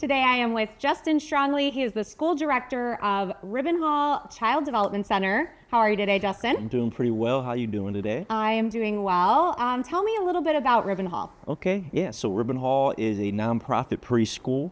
Today I am with Justin Strongoli. He is the school director of Wribbenhall Child Development Center. How are you today, Justin? I'm doing pretty well. How you doing today? I am doing well. Tell me a little bit about Wribbenhall. Okay, yeah. So Wribbenhall is a nonprofit preschool.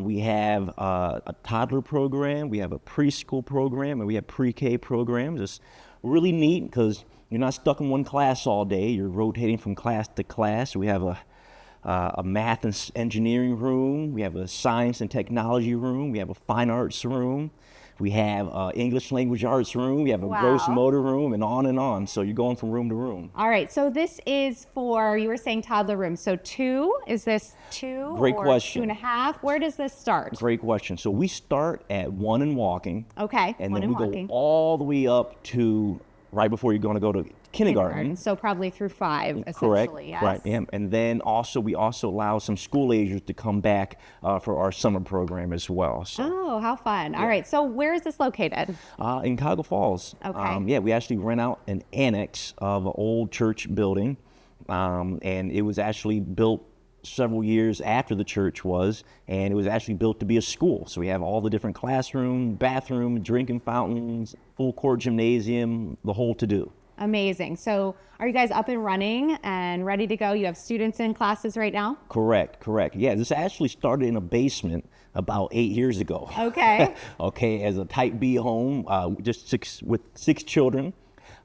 We have a toddler program, we have a preschool program, and we have pre-K programs. It's really neat because you're not stuck in one class all day. You're rotating from class to class. We have a math and engineering room. We have a science and technology room. We have a fine arts room. We have English language arts room. We have a gross motor room, and on and on. So you're going from room to room. All right. So this is for, you were saying toddler room. So two, is this two? Great or question. 2.5? Where does this start? Great question. So we start at 1 and walking. Okay. And one then and we walking. go all the way up to right before you're going to go to kindergarten. So probably through 5, Correct. essentially. Yes. Right. Yeah. And then we also allow some school agers to come back for our summer program as well. So Oh, how fun. All right. So where is this located? in Cuyahoga Falls. Okay. Yeah, we actually rent out an annex of an old church building, and it was actually built several years after the church was, and it was actually built to be a school. So we have all the different classroom, bathroom, drinking fountains, full court gymnasium, the whole to-do. Amazing. So are you guys up and running and ready to go? You have students in classes right now? Correct. Yeah, this actually started in a basement about 8 years ago. Okay. Okay, as a type B home, with 6 children.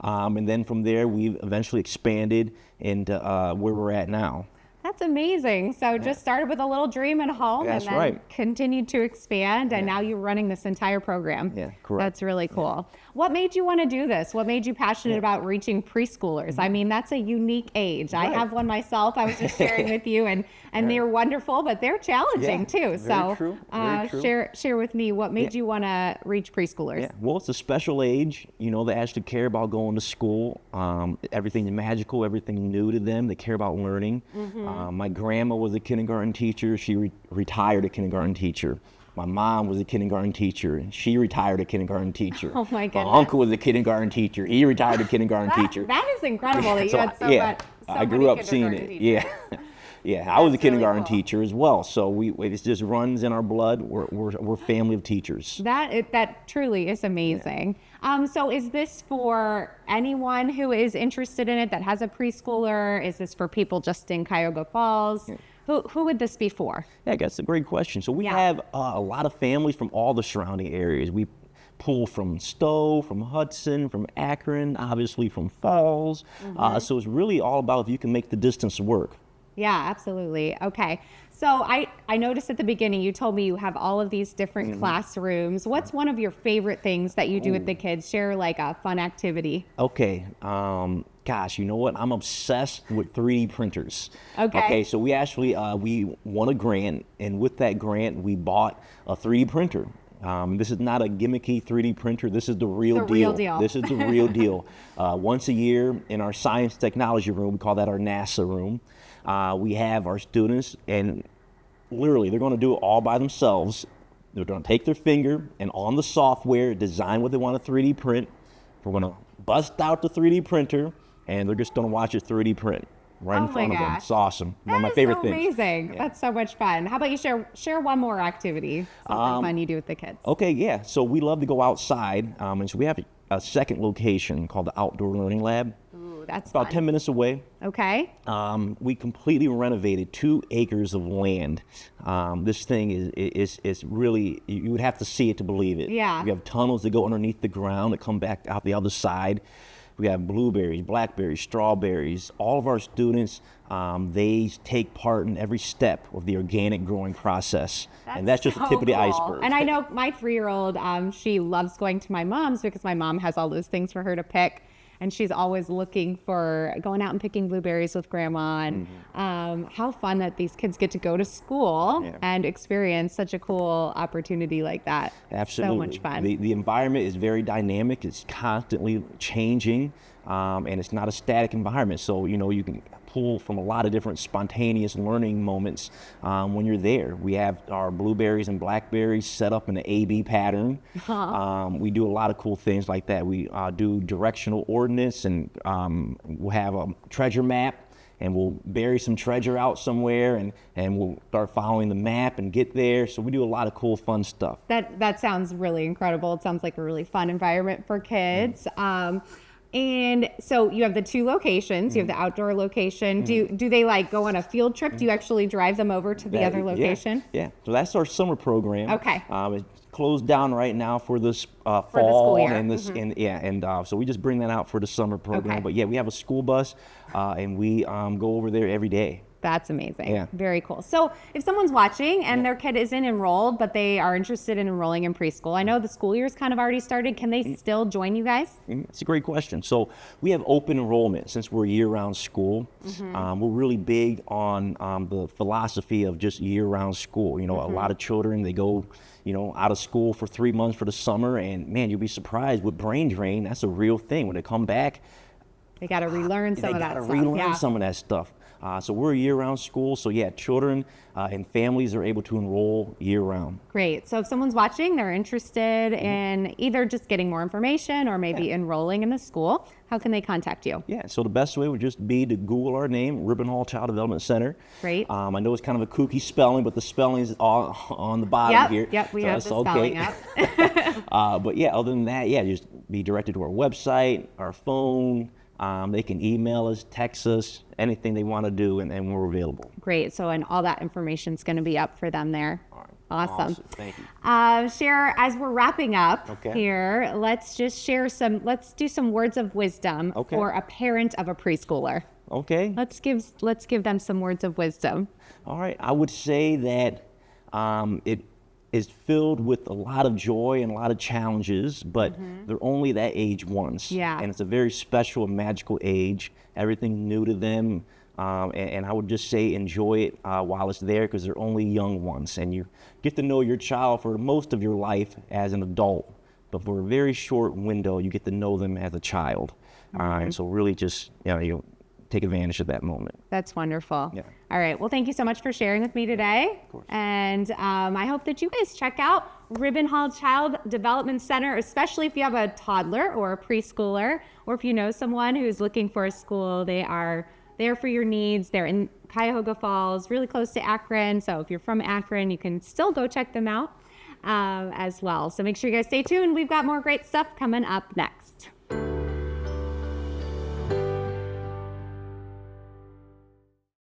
And then from there, we've eventually expanded into where we're at now. That's amazing. So just started with a little dream at home That's and then right. continued to expand, and now you're running this entire program. Yeah, correct. That's really cool. What made you want to do this? What made you passionate about reaching preschoolers? I mean, that's a unique age. I have one myself. I was just sharing with you, and they're wonderful, but they're challenging too. Very true. Very true. Share with me, what made you want to reach preschoolers? Yeah, well, it's a special age. You know, they actually care about going to school. Everything's magical, everything new to them. They care about learning. My grandma was a kindergarten teacher. She retired a kindergarten teacher. My mom was a kindergarten teacher. She retired a kindergarten teacher. Oh my goodness. My uncle was a kindergarten teacher. He retired a kindergarten teacher. That is incredible that you So, had so yeah, much. I grew up seeing it. Yeah. Yeah, I was a really kindergarten cool. teacher as well. So it just runs in our blood. We're a family of teachers. That truly is amazing. So is this for anyone who is interested in it that has a preschooler? Is this for people just in Cuyahoga Falls? Who would this be for? Yeah, that's a great question. So we have a lot of families from all the surrounding areas. We pull from Stowe, from Hudson, from Akron, obviously from Falls. So it's really all about if you can make the distance work. Yeah, absolutely. Okay. So I noticed at the beginning, you told me you have all of these different classrooms. What's one of your favorite things that you do with the kids? Share like a fun activity. Okay. Gosh, you know what? I'm obsessed with 3D printers. Okay, so we actually, we won a grant, and with that grant, we bought a 3D printer. This is not a gimmicky 3D printer. This is the real deal. This is the real deal. Once a year in our science technology room, we call that our NASA room, we have our students, and literally they're going to do it all by themselves. They're going to take their finger and on the software design what they want to 3D print. We're going to bust out the 3D printer, and they're just going to watch it 3D print right in front of them. It's awesome. One of my favorite things. Amazing. Yeah. That's so much fun. How about you share one more activity, something fun you do with the kids? Okay, yeah. So we love to go outside, and so we have a second location called the Outdoor Learning Lab. Ooh, that's about fun. 10 minutes away. Okay. We completely renovated 2 acres of land. This thing is really, you would have to see it to believe it. Yeah. We have tunnels that go underneath the ground that come back out the other side. We have blueberries, blackberries, strawberries. All of our students, they take part in every step of the organic growing process. And that's just the tip of the iceberg. And I know my 3-year-old, she loves going to my mom's because my mom has all those things for her to pick. And she's always looking for going out and picking blueberries with grandma. And how fun that these kids get to go to school and experience such a cool opportunity like that. Absolutely. So much fun. The environment is very dynamic. It's constantly changing, and it's not a static environment. So, you know, you can pull from a lot of different spontaneous learning moments when you're there. We have our blueberries and blackberries set up in an A-B pattern. We do a lot of cool things like that. We do directional ordnance, and we'll have a treasure map. and we'll bury some treasure out somewhere, and we'll start following the map and get there. So we do a lot of cool, fun stuff. That sounds really incredible. It sounds like a really fun environment for kids. And so you have the 2 locations. You have the outdoor location. Do they like go on a field trip? Do you actually drive them over to the other location? Yeah. So that's our summer program. Okay. It's closed down right now for this fall the school year. and this so we just bring that out for the summer program. Okay. But yeah, we have a school bus and we go over there every day. That's amazing. Yeah. Very cool. So if someone's watching and their kid isn't enrolled, but they are interested in enrolling in preschool, I know the school year's kind of already started. Can they still join you guys? It's a great question. So we have open enrollment since we're a year-round school. We're really big on the philosophy of just year-round school. A lot of children, they go, out of school for 3 months for the summer, and man, you'll be surprised with brain drain. That's a real thing. When they come back, they got to relearn some of that stuff. They got to relearn some of that stuff. So we're a year-round school. So yeah, children and families are able to enroll year-round. Great. So if someone's watching, they're interested in either just getting more information or maybe enrolling in the school, how can they contact you? Yeah, so the best way would just be to Google our name, Wribbenhall Child Development Center. Great. I know it's kind of a kooky spelling, but the spelling is all on the bottom here. Yep, we have the spelling up. But yeah, other than that, just be directed to our website, our phone. They can email us, text us, anything they want to do, and we're available. Great. So, and all that information is going to be up for them there. All right. Awesome. Thank you. Share, as we're wrapping up Okay. here, let's do some words of wisdom for a parent of a preschooler. Okay. Let's give them some words of wisdom. All right. I would say that it is filled with a lot of joy and a lot of challenges, but they're only that age once. Yeah. And it's a very special and magical age. Everything's new to them. And I would just say enjoy it while it's there, because they're only young ones. And you get to know your child for most of your life as an adult. But for a very short window, you get to know them as a child. And so really just, you take advantage of that moment. That's wonderful. Yeah. All right. Well, thank you so much for sharing with me today. Of course. And I hope that you guys check out Wribbenhall Child Development Center, especially if you have a toddler or a preschooler, or if you know someone who's looking for a school. They are there for your needs. They're in Cuyahoga Falls, really close to Akron. So if you're from Akron, you can still go check them out as well. So make sure you guys stay tuned. We've got more great stuff coming up next.